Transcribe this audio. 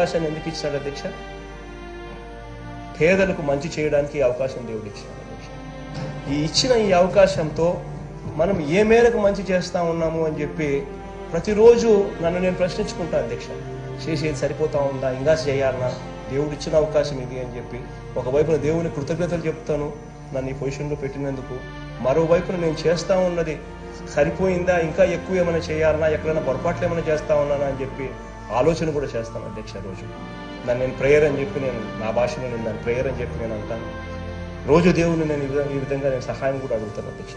అవకాశాన్ని ఎందుకు ఇచ్చాడు అధ్యక్ష? పేదలకు మంచి చేయడానికి ఈ అవకాశం దేవుడు ఇచ్చాడు అధ్యక్ష. ఈ అవకాశంతో మనం ఏ మేరకు మంచి చేస్తా ఉన్నాము అని చెప్పి ప్రతిరోజు నన్ను నేను ప్రశ్నించుకుంటాను అధ్యక్ష. చేసేది సరిపోతా ఉందా, ఇంకా చేయాలన్నా? దేవుడు ఇచ్చిన అవకాశం ఇది అని చెప్పి ఒకవైపున దేవుని కృతజ్ఞతలు చెప్తాను నన్ను ఈ పొజిషన్లో పెట్టినందుకు. మరోవైపున నేను చేస్తా ఉన్నది సరిపోయిందా, ఇంకా ఎక్కువ ఏమైనా చేయాలన్నా, ఎక్కడైనా పొరపాట్లు ఏమైనా చేస్తా ఉన్నానా అని చెప్పి ఆలోచన కూడా చేస్తాను అధ్యక్ష. రోజు నన్ను నేను ప్రేయర్ అని చెప్పి నా భాషలో నేను దాన్ని ప్రేయర్ అని చెప్పి నేను అంటాను. రోజు దేవుని నేను ఈ విధంగా నేను సహాయం కూడా అడుగుతాను అధ్యక్ష.